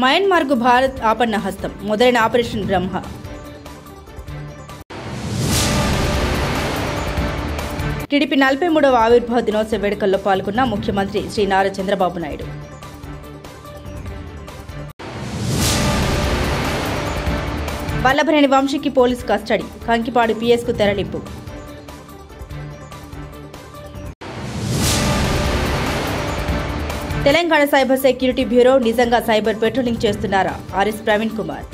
మయన్మార్కు భారత్ ఆపన్న హస్తం మొదలైన ఆపరేషన్ బ్రహ్మ. టీడీపీ 43వ ఆవిర్భావ దినోత్సవ వేడుకల్లో పాల్గొన్న ముఖ్యమంత్రి శ్రీ నారా చంద్రబాబు నాయుడు. వల్లభనేని వంశీకి పోలీసు కస్టడీ, కంకిపాడు పీఎస్కు తెరలింపు. తెలంగాణ సైబర్ సెక్యూరిటీ బ్యూరో నిజంగా సైబర్ పెట్రోలింగ్ చేస్తున్నారా? ఆర్ఎస్ ప్రవీణ్ కుమార్.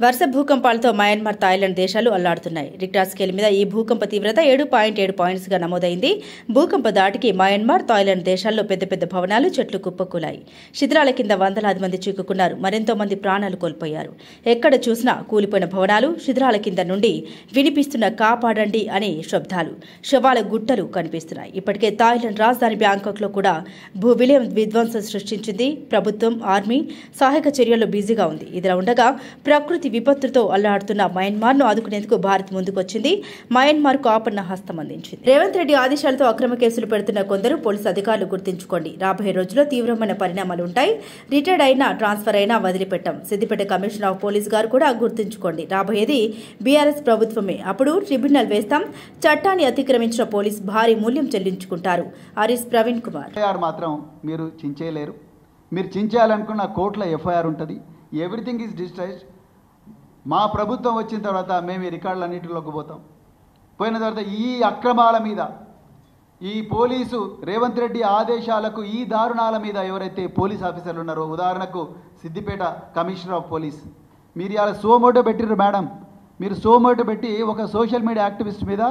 వరుస భూకంపాలతో మయన్మార్, థాయిలాండ్ దేశాలు అల్లాడుతున్నాయి. రిక్టర్ స్కేల్ మీద ఈ భూకంప తీవ్రత 7.7 పాయింట్స్గా నమోదైంది. భూకంప దాటికి మయన్మార్, థాయిలాండ్ దేశాల్లో పెద్ద పెద్ద భవనాలు, చెట్లు కుప్పకూలాయి. శిథిలాల కింద వందలాది మంది చిక్కుకున్నారు. మరెంతో మంది ప్రాణాలు కోల్పోయారు. ఎక్కడ చూసినా కూలిపోయిన భవనాలు, శిథిలాల కింద నుండి వినిపిస్తున్న కాపాడండి అనే శబ్దాలు, శవాల గుట్టలు కనిపిస్తున్నాయి. ఇప్పటికే థాయిలాండ్ రాజధాని బ్యాంకాక్లో కూడా భూ విలయం విధ్వంసం సృష్టించింది. ప్రభుత్వం, ఆర్మీ సహాయక చర్యల్లో బిజీగా ఉంది. ఇదిలా ఉండగా ప్రకృతి విపత్తుతో అల్లాడుతున్న మయన్మార్ను ఆదుకునేందుకు భారత్ ముందుకొచ్చింది. మయన్మార్కు ఆపన్న హస్తం అందించింది. రేవంత్ రెడ్డి ఆదేశాలతో అక్రమ కేసులు పెడుతున్న కొందరు పోలీసు అధికారులు గుర్తుంచుకోండి. రాబోయే రోజుల్లో తీవ్రమైన పరిణామాలు ఉంటాయి. రిటైర్డ్ అయినా, ట్రాన్స్ఫర్ అయినా వదిలిపెట్టాం. సిద్దిపేట కమిషనర్ ఆఫ్ పోలీస్ గారు కూడా గుర్తుంచుకోండి. రాబోయేది బీఆర్ఎస్ ప్రభుత్వమే. అప్పుడు ట్రిబ్యునల్ వేస్తాం. చట్టాన్ని అతిక్రమించిన పోలీస్ భారీ మూల్యం చెల్లించుకుంటారు. ఆర్ఎస్ ప్రవీణ్ కుమార్. మాత్రం మీరు చించేయలేరు. మీరు చించేయాలనుకున్న కోర్టులో ఎఫ్ఐఆర్ ఉంటుంది. Everything is digitised. మా ప్రభుత్వం వచ్చిన తర్వాత మేము ఈ రికార్డులన్నింటిలోకి పోతాం. పోయిన తర్వాత ఈ అక్రమాల మీద, ఈ పోలీసు రేవంత్ రెడ్డి ఆదేశాలకు, ఈ దారుణాల మీద ఎవరైతే పోలీస్ ఆఫీసర్లు ఉన్నారో, ఉదాహరణకు సిద్దిపేట కమిషనర్ ఆఫ్ పోలీస్, మీరు ఇలా సోమోటో పెట్టిర్రు మేడం. మీరు సోమోటో పెట్టి ఒక సోషల్ మీడియా యాక్టివిస్ట్ మీద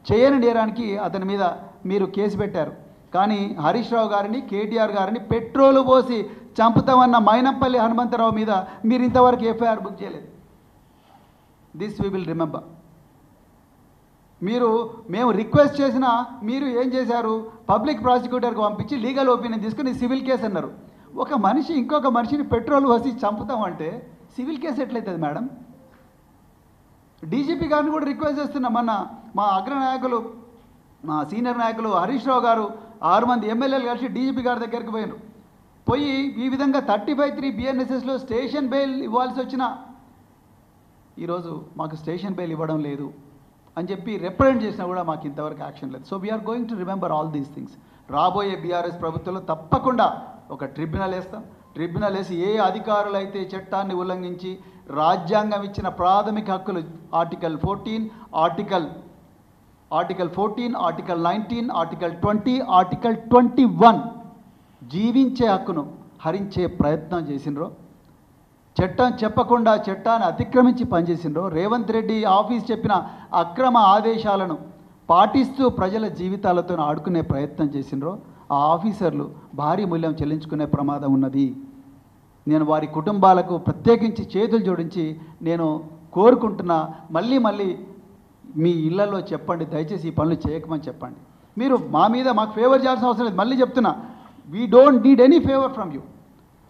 చేయని నేరానికి అతని మీద మీరు కేసు పెట్టారు. కానీ హరీష్ రావు గారిని, కేటీఆర్ గారిని పెట్రోలు పోసి చంపుతామన్న మైనంపల్లి హనుమంతరావు మీద మీరు ఇంతవరకు ఎఫ్ఐఆర్ బుక్ చేయలేదు. This we will remember. మేము రిక్వెస్ట్ చేసినా మీరు ఏం చేశారు? పబ్లిక్ ప్రాసిక్యూటర్కి పంపించి లీగల్ ఒపీనియన్ తీసుకుని సివిల్ కేసు అన్నారు. ఒక మనిషి ఇంకొక మనిషిని పెట్రోల్ పోసి చంపుతామంటే సివిల్ కేసు ఎట్లయితుంది మేడం? డీజీపీ గారిని కూడా రిక్వెస్ట్ చేస్తున్నాం. మా అగ్రనాయకులు, మా సీనియర్ నాయకులు హరీష్ రావు గారు 6 మంది ఎమ్మెల్యేలు కలిసి డీజీపీ గారి దగ్గరికి పోయి ఈ విధంగా 35(3) BNSSలో స్టేషన్ బెయిల్ ఇవ్వాల్సి వచ్చిన ఈరోజు మాకు స్టేషన్ బెయిల్ ఇవ్వడం లేదు అని చెప్పి రిప్రజెంట్ చేసినా కూడా మాకు ఇంతవరకు యాక్షన్ లేదు. So we are going to remember all these things. రాబోయే బీఆర్ఎస్ ప్రభుత్వంలో తప్పకుండా ఒక ట్రిబ్యునల్ వేస్తాం. ట్రిబ్యునల్ వేసి ఏ అధికారులైతే చట్టాన్ని ఉల్లంఘించి రాజ్యాంగం ఇచ్చిన ప్రాథమిక హక్కులు ఆర్టికల్ 14, ఆర్టికల్ 19, ఆర్టికల్ 20, ఆర్టికల్ 21 జీవించే హక్కును హరించే ప్రయత్నం చేసినరో, చట్టం చెప్పకుండా చట్టాన్ని అతిక్రమించి పనిచేసినరో, రేవంత్ రెడ్డి ఆఫీస్ చెప్పిన అక్రమ ఆదేశాలను పాటిస్తూ ప్రజల జీవితాలతో ఆడుకునే ప్రయత్నం చేసినరో, ఆ ఆఫీసర్లు భారీ మూల్యం చెల్లించుకునే ప్రమాదం ఉన్నది. నేను వారి కుటుంబాలకు ప్రత్యేకించి చేతులు జోడించి నేను కోరుకుంటున్నా, మళ్ళీ మీ ఇళ్లలో చెప్పండి, దయచేసి ఈ పనులు చేయకమని చెప్పండి. మీరు మాకు ఫేవర్ చేయాల్సిన అవసరం లేదు. మళ్ళీ చెప్తున్నా, we don't need any favour from you.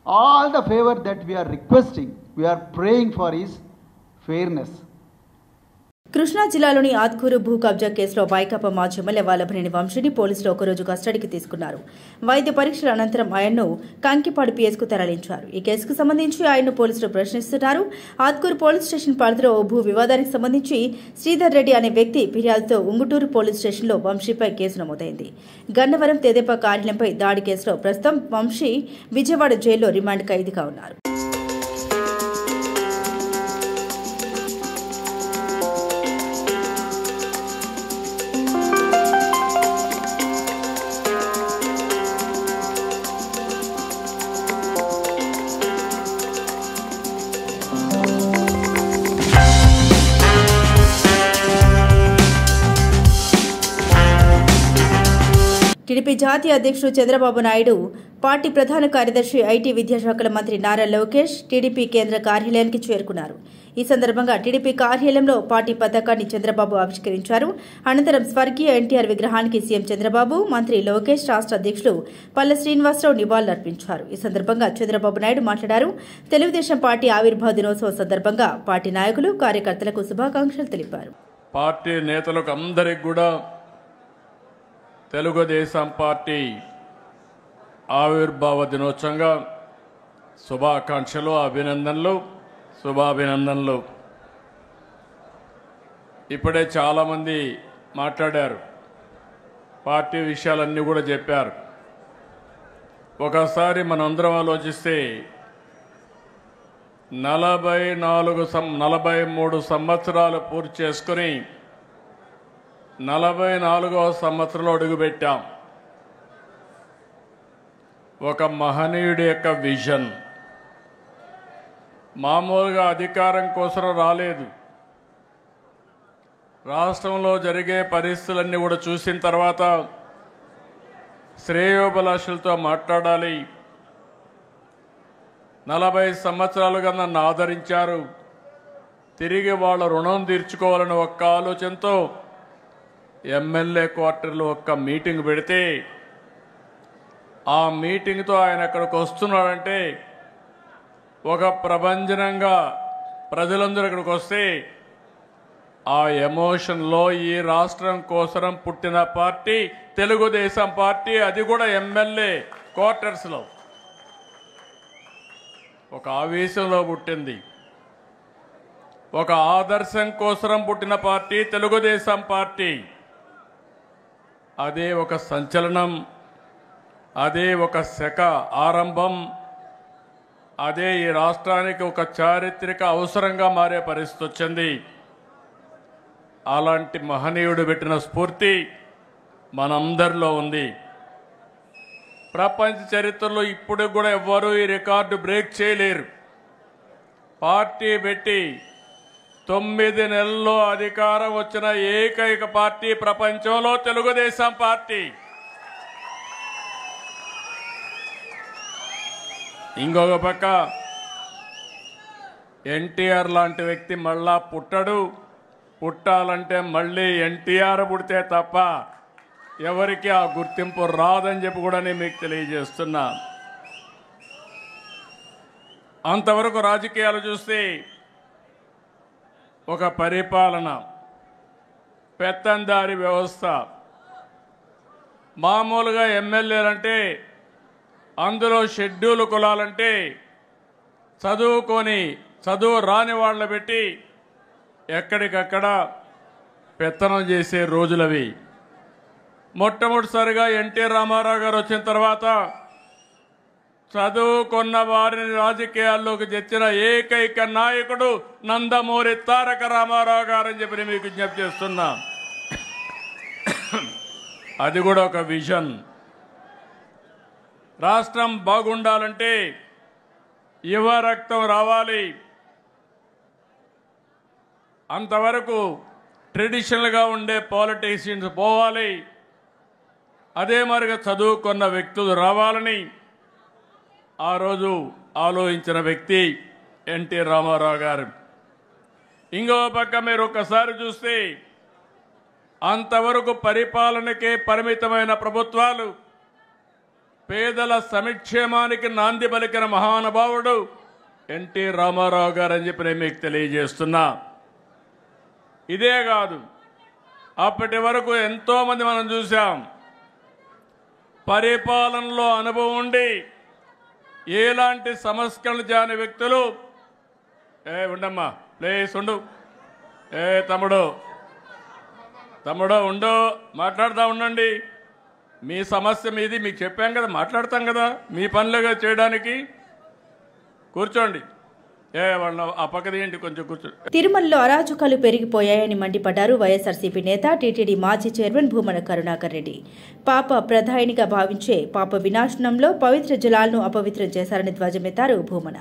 All the favor that we are requesting, we are praying for is fairness. Krishna జిల్లాలోని ఆత్కూరు భూ కబ్జా కేసులో వైకాపా మాజీ ఎమ్మెల్యే వల్లభనేని వంశీని పోలీసులు ఒకరోజు కస్టడీకి తీసుకున్నారు. వైద్య పరీక్షల అనంతరం ఆయన్ను కంకిపాడు పీఎస్కు తరలించారు. ఈ కేసుకు సంబంధించి ఆయన్ను పోలీసులు ప్రశ్నిస్తున్నారు. ఆత్కూరు పోలీస్ స్టేషన్ పరిధిలో భూ వివాదానికి సంబంధించి శ్రీధర్ రెడ్డి అనే వ్యక్తి ఫిర్యాదుతో ఉంగుటూరు పోలీస్ స్టేషన్లో వంశీపై కేసు నమోదైంది. గన్నవరం తెదేపా కార్యాలయంపై దాడి కేసులో ప్రస్తుతం వంశీ విజయవాడ జైల్లో రిమాండ్ ఖైదీగా ఉన్నారు. టీడీపీ జాతీయ అధ్యక్షుడు చంద్రబాబు నాయుడు, పార్టీ ప్రధాన కార్యదర్శి, ఐటీ విద్యాశాఖల మంత్రి నారా లోకేష్ టీడీపీ కేంద్ర కార్యాలయానికి చేరుకున్నారు. ఈ సందర్భంగా టీడీపీ కార్యాలయంలో పార్టీ పతాకాన్ని చంద్రబాబు ఆవిష్కరించారు. అనంతరం స్వర్గీయ ఎన్టీఆర్ విగ్రహానికి సీఎం చంద్రబాబు, మంత్రి లోకేష్, రాష్ట్ర అధ్యక్షులు పల్లె శ్రీనివాసరావు నివాళులర్పించారు. ఈ సందర్భంగా చంద్రబాబు నాయుడు మాట్లాడారు. తెలుగుదేశం పార్టీ ఆవిర్భావ దినోత్సవం సందర్భంగా పార్టీ నాయకులు, కార్యకర్తలకు శుభాకాంక్షలు తెలిపారు. పార్టీ నేతలకు అందరికీ కూడా తెలుగుదేశం పార్టీ ఆవిర్భావ దినోత్సవంగా శుభాకాంక్షలు, అభినందనలు, శుభాభినందనలు. ఇప్పుడే చాలామంది మాట్లాడారు, పార్టీ విషయాలన్నీ కూడా చెప్పారు. ఒకసారి మనందరం ఆలోచిస్తే 43 సంవత్సరాలు పూర్తి చేసుకుని 44వ సంవత్సరంలో అడుగుపెట్టాం. ఒక మహనీయుడి యొక్క విజన్. మామూలుగా అధికారం కోసం రాలేదు. రాష్ట్రంలో జరిగే పరిస్థితులన్నీ కూడా చూసిన తర్వాత శ్రేయోభిలాషులతో మాట్లాడాలి. 40 సంవత్సరాలుగా నన్ను ఆదరించారు, తిరిగి వాళ్ళ రుణం తీర్చుకోవాలని ఒక్క ఆలోచనతో ఎమ్మెల్యే క్వార్టర్లో ఒక్క మీటింగ్ పెడితే ఆ మీటింగ్తో ఆయన అక్కడికి వస్తున్నాడంటే ఒక ప్రభంజనంగా ప్రజలందరూ ఇక్కడికి వస్తే ఆ ఎమోషన్లో ఈ రాష్ట్రం కోసం పుట్టిన పార్టీ తెలుగుదేశం పార్టీ, అది కూడా ఎమ్మెల్యే క్వార్టర్స్లో ఒక ఆవేశంలో పుట్టింది. ఒక ఆదర్శం కోసం పుట్టిన పార్టీ తెలుగుదేశం పార్టీ. అదే ఒక సంచలనం, అదే ఒక శక ఆరంభం, అదే ఈ రాష్ట్రానికి ఒక చారిత్రక అవసరంగా మారే పరిస్థితి వచ్చింది. అలాంటి మహనీయుడు పెట్టిన స్ఫూర్తి మనందరిలో ఉంది. ప్రపంచ చరిత్రలో ఇప్పుడు కూడా ఎవ్వరూ ఈ రికార్డు బ్రేక్ చేయలేరు. పార్టీ పెట్టి 9 నెలల్లో అధికారం వచ్చిన ఏకైక పార్టీ ప్రపంచంలో తెలుగుదేశం పార్టీ. ఇంకొక పక్క ఎన్టీఆర్ లాంటి వ్యక్తి మళ్ళా పుట్టడు. పుట్టాలంటే మళ్ళీ ఎన్టీఆర్ పుడితే తప్ప ఎవరికి ఆ గుర్తింపు రాదని చెప్పి కూడా నేను మీకు తెలియజేస్తున్నా. అంతవరకు రాజకీయాలు చూస్తే ఒక పరిపాలన, పెత్తందారి వ్యవస్థ. మామూలుగా ఎమ్మెల్యేలంటే అందులో షెడ్యూల్ కులాలంటే చదువు రాని వాళ్ళని పెట్టి ఎక్కడికక్కడ పెత్తనం చేసే రోజులవి. మొట్టమొదటిసారిగా ఎన్టీ రామారావు గారు వచ్చిన తర్వాత చదువుకున్న వారిని రాజకీయాల్లోకి తెచ్చిన ఏకైక నాయకుడు నందమూరి తారక రామారావు గారని చెప్పి మీకు విజ్ఞప్తి చేస్తున్నా. అది కూడా ఒక విజన్. రాష్ట్రం బాగుండాలంటే యువ రక్తం రావాలి. అంతవరకు ట్రెడిషనల్గా ఉండే పాలిటీషియన్స్ పోవాలి. అదే మరిగా చదువుకున్న వ్యక్తులు రావాలని ఆ రోజు ఆలోచించిన వ్యక్తి ఎన్టీ రామారావు గారు. ఇంకో పక్క మీరు ఒక్కసారి చూస్తే అంతవరకు పరిపాలనకే పరిమితమైన ప్రభుత్వాలు పేదల సంక్షేమానికి నాంది పలికిన మహానుభావుడు ఎన్టీ రామారావు గారు అని చెప్పి నేను మీకు తెలియజేస్తున్నా. ఇదే కాదు, అప్పటి వరకు ఎంతోమంది మనం చూసాం పరిపాలనలో అనుభవం ఉండి ఎలాంటి సంస్కరణలు చేయని వ్యక్తులు. ఉండమ్మా, ప్లీజ్ ఉండు. తమ్ముడు ఉండు, మాట్లాడుతూ ఉండండి. మీ సమస్య మీది, మీకు చెప్పాం కదా, మాట్లాడతాం కదా, మీ పనులుగా చేయడానికి. కూర్చోండి. వాళ్ళ ఆ పక్కది ఏంటి, కొంచెం కూర్చోండి. తిరుమలలో అరాచకాలు పెరిగిపోయాయని మండిపడ్డారు వైఎస్ఆర్సీపీ నేత టీటీడీ మాజీ చైర్మన్ భూమన కరుణాకర్ రెడ్డి. పాప ప్రధానిగా భావించే పాప వినాశనంలో పవిత్ర జలాలను అపవిత్రం చేశారని ధ్వజమెత్తారు భూమన.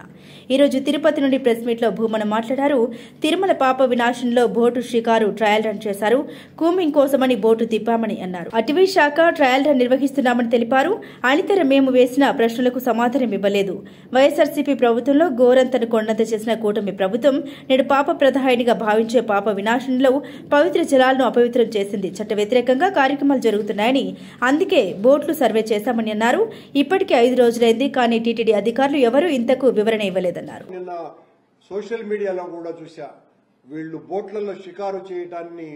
ఈరోజు తిరుపతి నుండి ప్రెస్ మీట్లో భూమన మాట్లాడారు. తిరుమల పాప వినాశనంలో బోటు షికారు ట్రయల్ రన్ చేశారు. కూమింగ్ కోసమని బోటు తిప్పామని అన్నారు. అటవీ శాఖ ట్రయల్ రన్ నిర్వహిస్తున్నామని తెలిపారు. అనితర మేము వేసిన ప్రశ్నలకు సమాధానం ఇవ్వలేదు. వైఎస్ఆర్సీపీ ప్రభుత్వంలో గోరంతను కొండంత చేసిన కూటమి ప్రభుత్వం నేడు పాప ప్రధానిగా భావించే పాప వినాశనంలో పవిత్ర జలాలను అపవిత్రం చేసింది. చట్ట వ్యతిరేకంగా కార్యక్రమాలు జరుగుతున్నాయని, అందుకే బోట్లు సర్వే చేశామని అన్నారు. ఇప్పటికే 5 రోజులైంది, కానీ టీటీడీ అధికారులు ఎవరూ ఇంతకు వివరణ ఇవ్వలేదన్నారు. నిన్న సోషల్ మీడియాలో కూడా చూసా, వీళ్ళు బోట్లలో షికారు చేయటాన్ని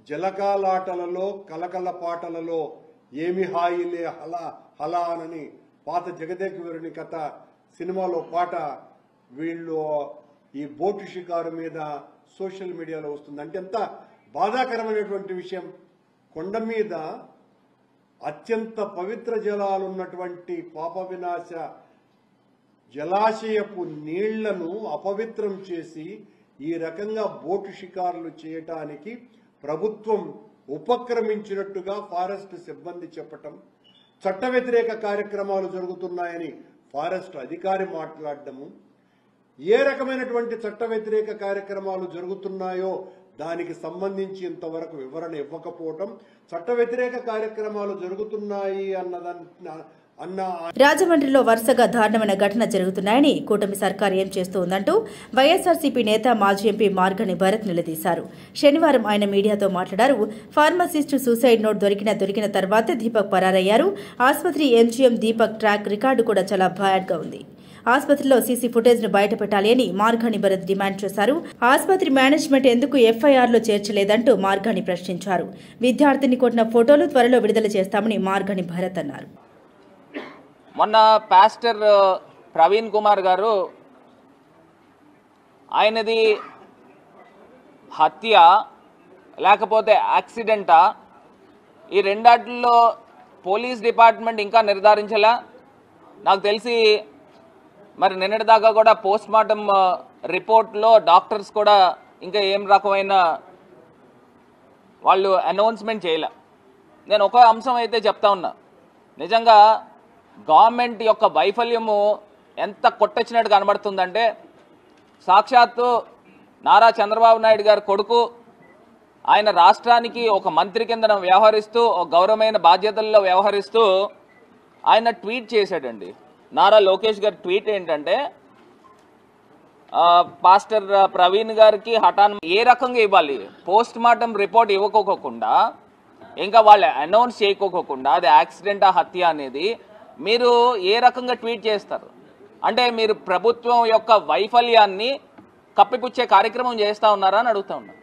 జలకాలాటలలో కలకల పాటలలో ఏమి హాయిలే హలా హలా అని పాత జగదేక వీరుని కథ సినిమాలో పాట వీళ్ళు ఈ బోటు షికారు మీద సోషల్ మీడియాలో వస్తుంది. అంటే ఎంత బాధాకరమైనటువంటి విషయం. కొండ మీద అత్యంత పవిత్ర జలాలు ఉన్నటువంటి పాప వినాశ జలాశయపు నీళ్లను అపవిత్రం చేసి ఈ రకంగా బోటు షికారులు చేయటానికి ప్రభుత్వం ఉపక్రమించినట్టుగా ఫారెస్ట్ సిబ్బంది చెప్పటం, చట్ట వ్యతిరేక కార్యక్రమాలు జరుగుతున్నాయని ఫారెస్ట్ అధికారి మాట్లాడటము, ఏ రకమైనటువంటి చట్ట వ్యతిరేక కార్యక్రమాలు జరుగుతున్నాయో దానికి సంబంధించి ఇంతవరకు వివరణ ఇవ్వకపోవటం, చట్ట వ్యతిరేక కార్యక్రమాలు జరుగుతున్నాయి రాజమండ్రిలో వరుసగా దారుణమైన ఘటన జరుగుతున్నాయని కూటమి సర్కార్ ఏం చేస్తోందంటూ వైఎస్ఆర్సీపీ నేత మాజీ ఎంపీ మార్గని భరత్ నిలదీశారు. శనివారం ఆయన మీడియాతో మాట్లాడారు. ఫార్మసిస్టు సూసైడ్ నోట్ దొరికిన తర్వాతే దీపక్ పరారయ్యారు. ఆసుపత్రి ఎంజీఎం దీపక్ ట్రాక్ రికార్డు కూడా చాలా బ్యాడ్గా ఉంది. ఆసుపత్రిలో సీసీ ఫుటేజ్ ను బయటపెట్టాలి అని మార్గాని భరత్ డిమాండ్ చేశారు. ఆసుపత్రి మేనేజ్మెంట్ ఎందుకు ఎఫ్ఐఆర్ లో చేర్చలేదంటూ మార్గాని ప్రశ్నించారు. విద్యార్థిని కొట్టిన ఫోటోలు త్వరలో విడుదల చేస్తామని మార్గాని భరత్ అన్నారు. మొన్న పాస్టర్ ప్రవీణ్ కుమార్ గారు ఆయనది హత్య లేకపోతే యాక్సిడెంటా, ఈ రెండాటిల్లో పోలీస్ డిపార్ట్మెంట్ ఇంకా నిర్ధారించలా. నాకు తెలిసి మరి నిన్నటిదాకా కూడా పోస్ట్ మార్టం రిపోర్ట్లో డాక్టర్స్ కూడా ఇంకా ఏం రకమైన వాళ్ళు అనౌన్స్మెంట్ చేయలే. నేను ఒక అంశం అయితే చెప్తా ఉన్నా, నిజంగా గవర్నమెంట్ యొక్క వైఫల్యము ఎంత కొట్టొచ్చినట్టు కనబడుతుందంటే, సాక్షాత్తు నారా చంద్రబాబు నాయుడు గారి కొడుకు ఆయన రాష్ట్రానికి ఒక మంత్రి కింద వ్యవహరిస్తూ ఒక గౌరవమైన బాధ్యతల్లో వ్యవహరిస్తూ ఆయన ట్వీట్ చేశాడండి. నారా లోకేష్ గారి ట్వీట్ ఏంటంటే, పాస్టర్ ప్రవీణ్ గారికి హఠాన్ ఏ రకంగా ఇవ్వాలి, పోస్ట్ మార్టం రిపోర్ట్ ఇవ్వకోకుండా ఇంకా వాళ్ళు అనౌన్స్ చేయకోకుండా అది యాక్సిడెంట్ హత్య అనేది మీరు ఏ రకంగా ట్వీట్ చేస్తారు? అంటే మీరు ప్రభుత్వం యొక్క వైఫల్యాన్ని కప్పిపుచ్చే కార్యక్రమం చేస్తూ ఉన్నారా అని అడుగుతా ఉన్నా.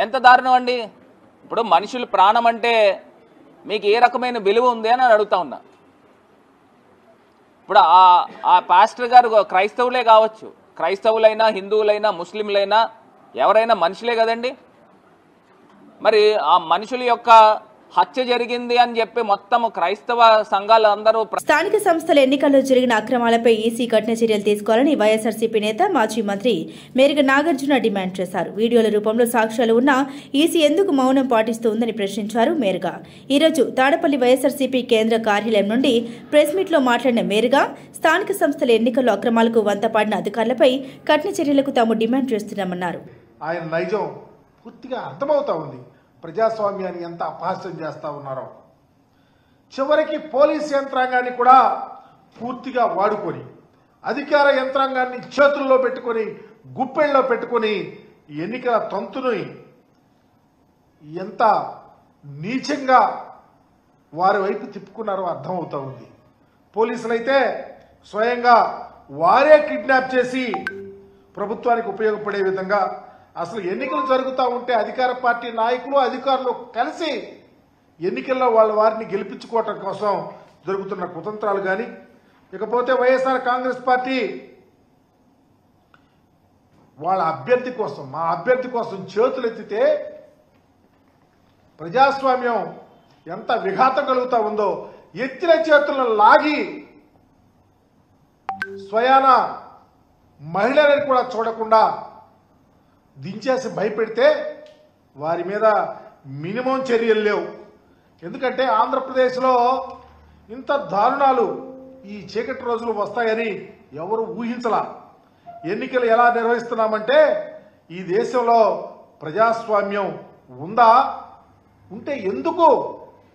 ఎంత దారుణం అండి. ఇప్పుడు మనుషుల ప్రాణం అంటే మీకు ఏ రకమైన విలువ ఉంది అని అడుగుతా ఉన్నా. ఇప్పుడు ఆ పాస్టర్ గారు క్రైస్తవులే కావచ్చు, క్రైస్తవులైనా హిందువులైనా ముస్లింలైనా ఎవరైనా మనుషులే కదండి. మరి ఆ మనుషుల యొక్క హత్య జరిగింది అని చెప్పి మొత్తం క్రైస్తవ సంఘాలు అందరూ స్థానిక సంస్థల ఎన్నికల్లో జరిగిన అక్రమాలపై ఈసీ కఠిన చర్యలు తీసుకోవాలని వైఎస్ఆర్సీపీ నేత మాజీ మంత్రి మేరగ నాగార్జున డిమాండ్ చేశారు. వీడియోల రూపంలో సాక్ష్యాలు ఉన్నా ఈసీ ఎందుకు మౌనం పాటిస్తోందని ప్రశ్నించారు మేరగ. ఈరోజు తాడపల్లి వైఎస్ఆర్సీపీ కేంద్ర కార్యాలయం నుండి ప్రెస్ మీట్లో మాట్లాడిన మేరగ, స్థానిక సంస్థల ఎన్నికల్లో అక్రమాలకు వంతపాడిన అధికారులపై కఠిన చర్యలకు తాము డిమాండ్ చేస్తున్నామన్నారు. ఆయన నైజం పూర్తిగా అర్థమవుతా ఉంది. ప్రజాస్వామ్యాన్ని ఎంత అపహాస్యం చేస్తూ ఉన్నారో. చివరికి పోలీస్ యంత్రాంగాన్ని కూడా పూర్తిగా వాడుకొని, అధికార యంత్రాంగాన్ని చేతుల్లో పెట్టుకొని, గుప్పెళ్ళలో పెట్టుకొని ఎన్నికల తంతుని ఎంత నీచంగా వారి వైపు తిప్పుకున్నారో అర్థమవుతా ఉంది. పోలీసులైతే స్వయంగా వారే కిడ్నాప్ చేసి ప్రభుత్వానికి ఉపయోగపడే విధంగా, అసలు ఎన్నికలు జరుగుతూ ఉంటే అధికార పార్టీ నాయకులు అధికారులు కలిసి ఎన్నికల్లో వాళ్ళ వారిని గెలిపించుకోవటం కోసం జరుగుతున్న కుతంత్రాలు కానీ, ఇకపోతే వైఎస్ఆర్ కాంగ్రెస్ పార్టీ వాళ్ళ అభ్యర్థి కోసం, మా అభ్యర్థి కోసం చేతులెత్తితే ప్రజాస్వామ్యం ఎంత విఘాతం కలుగుతా ఉందో ఎత్తిన చేతులను లాగి స్వయాన మహిళలను కూడా చూడకుండా దించేసి భయపెడితే వారి మీద మినిమం చర్యలు లేవు. ఎందుకంటే ఆంధ్రప్రదేశ్లో ఇంత దారుణాలు ఈ చీకటి రోజులు వస్తాయని ఎవరు ఊహించలా. ఎన్నికలు ఎలా నిర్వహిస్తున్నామంటే, ఈ దేశంలో ప్రజాస్వామ్యం ఉందా, ఉంటే ఎందుకు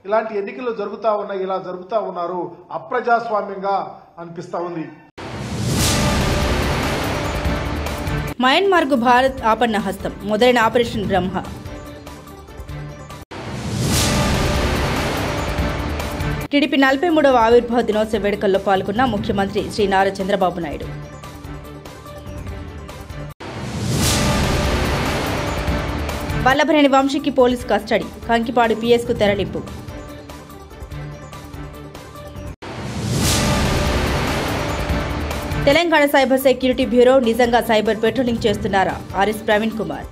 ఇలాంటి ఎన్నికలు జరుగుతూ ఉన్నాయి, ఇలా జరుగుతూ ఉన్నారు, అప్రజాస్వామ్యంగా అనిపిస్తూ ఉంది. మయన్మార్కు భారత్ ఆపన్న హస్తం, మొదలైన ఆపరేషన్ బ్రహ్మ. టీడీపీ 43వ ఆవిర్భావ దినోత్సవ వేడుకల్లో పాల్గొన్న ముఖ్యమంత్రి శ్రీ నారా చంద్రబాబు నాయుడు. వల్లభనేని వంశీకి పోలీస్ కస్టడీ, కంకిపాడు పీఎస్కు తెరలింపు. తెలంగాణ సైబర్ సెక్యూరిటీ బ్యూరో నిజంగా సైబర్ పెట్రోలింగ్ చేస్తున్నారా? ఆర్ఎస్ ప్రవీణ్ కుమార్.